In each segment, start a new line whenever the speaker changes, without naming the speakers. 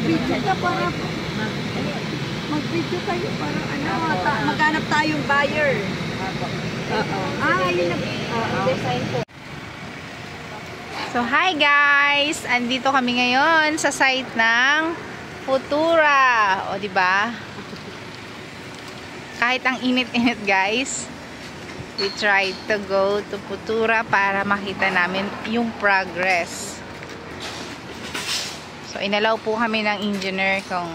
mag-video ka para mag-video kayo para ano, maghanap tayong buyer. Yun na.
So, hi guys! Andito kami ngayon sa site ng Futura. O, diba? Kahit ang init-init guys, we tried to go to Futura para makita namin yung progress. So, inalaw po kami ng engineer kung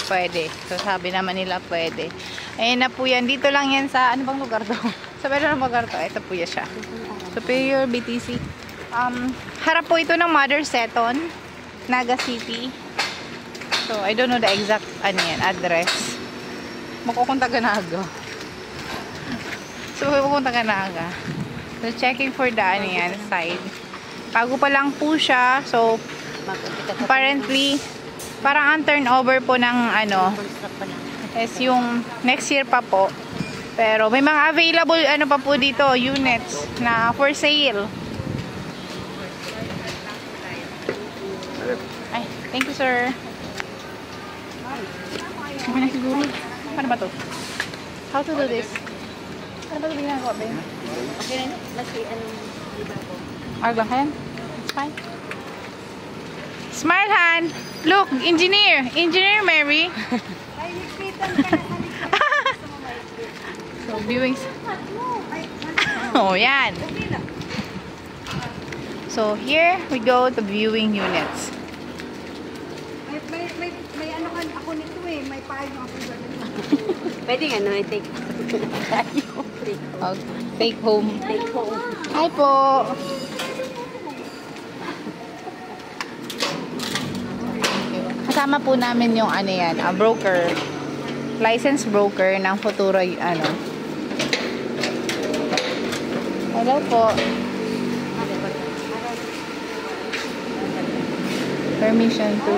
pwede. So, sabi naman nila pwede. Ayan na po yan. Dito lang yan sa, ano bang lugar to? Sa meron ng lugar to. Ito po yan siya. Superior BTC. Harap po ito ng Mother Seton, Naga City. So, I don't know the exact address. Makukunta ka Naga. So, makukunta ka Naga. So, checking for the side. Bago pa lang po siya. So, apparently, parang ang turnover po ng is yung next year pa po. Pero, may mga available pa po dito, units na for sale. Ay, thank you, sir. Sabi na siguro. Paano ba to? How to do this? Paano ba ito ginagawa ba yun?
Okay na yun.
Arglang ka yan? It's fine. Smile hand! Look, engineer! Engineer Mary!
Ay, nagpitan ka na.
So, viewing. Oh, yan. So, here we go to viewing units.
May ano kan ako nito eh. May payo ako ganun.
Pwede nga no, take
Take home.
Take home.
Hi po! Kasama po namin yung broker. License broker ng Futura, Hello po. Permission to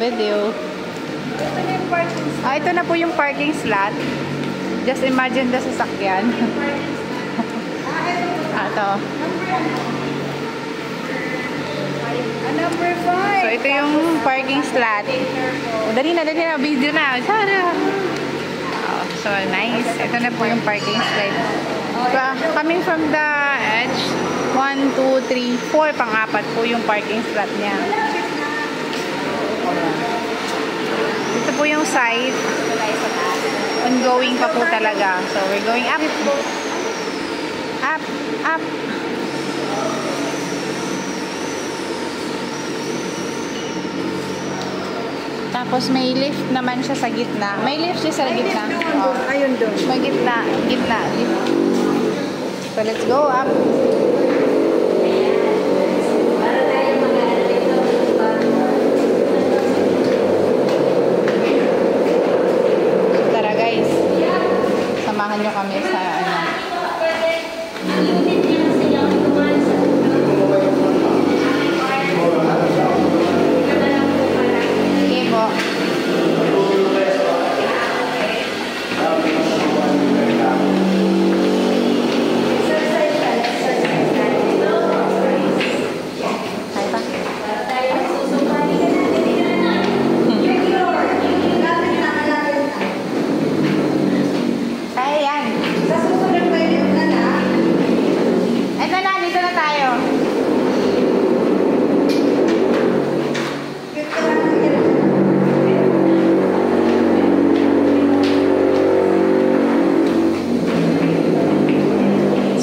video. Ito na po yung parking slot. Just imagine the sasakyan. Ito.
Number 5.
So, ito yung parking slot. Dali na, video na. So, nice. Ito na po yung parking slot. So, coming from the edge, 1, 2, 3, 4, pang-apat po yung parking slot niya. Ito po yung side. Ongoing pa po talaga. So, we're going up. Up, up. Tapos may lift naman siya sa gitna. May lift siya sa gitna.
Ayun doon.
May gitna lift. So, let's go up. Samahan nyo kami sa Okay po.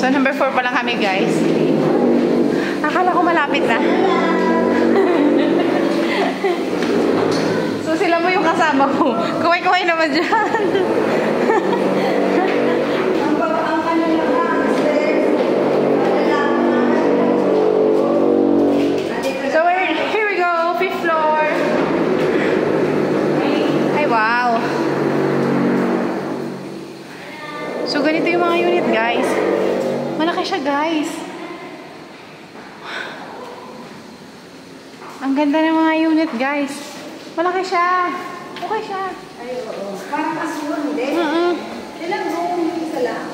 So, number 4 pa lang kami, guys. Akala ko malapit na. So, sila mo yung kasama ko. Kuway-kuway naman dyan. So, here we go. 5th floor. Ay, wow. So, ganito yung mga unit, guys. Malaki siya, guys. Ang ganda ng mga unit, guys. Malaki siya. Okay siya.
Ay, oo. Parang aswan, hindi? Ilang room yung isa lang?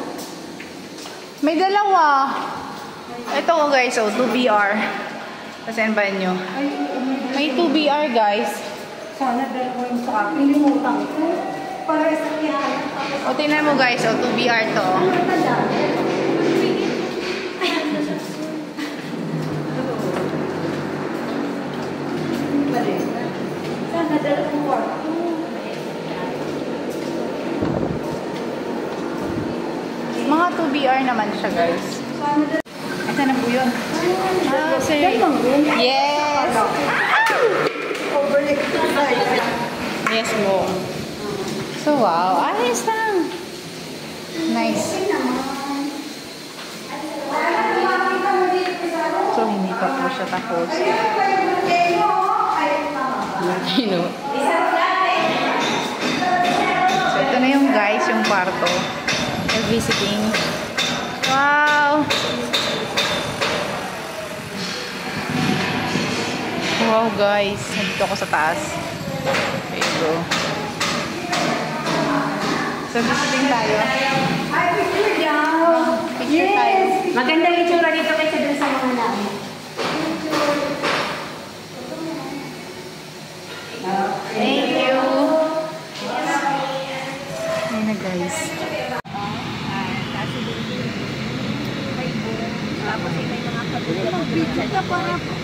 May dalawa. Ito ko, guys. Oh, 2BR. Kasi ba nyo? May 2BR, guys.
Sana dahil ko yung sa akin. Nilimutan ko. Para sa kihanan.
O, tingnan mo guys. O, 2BR to.
Ano na tanda? Sana dahil ko kwarto.
Mga 2BR naman siya guys.
Sana dahil.
Ito na po yun. Ah, sir. Yes!
Overlook.
Yes po. So, wow. Ayos lang. Nice. So, hindi pa po siya tapos. Latino. So, ito na yung guys, yung kwarto. We're visiting. Wow! Wow guys, nandito ako sa taas. There you go. So, visiting tayo. Picture tayo.
Magandang itsura dito kaysa dun sa mga namin.
Thank you. Ayun na guys.
Tapos may mga kapatid.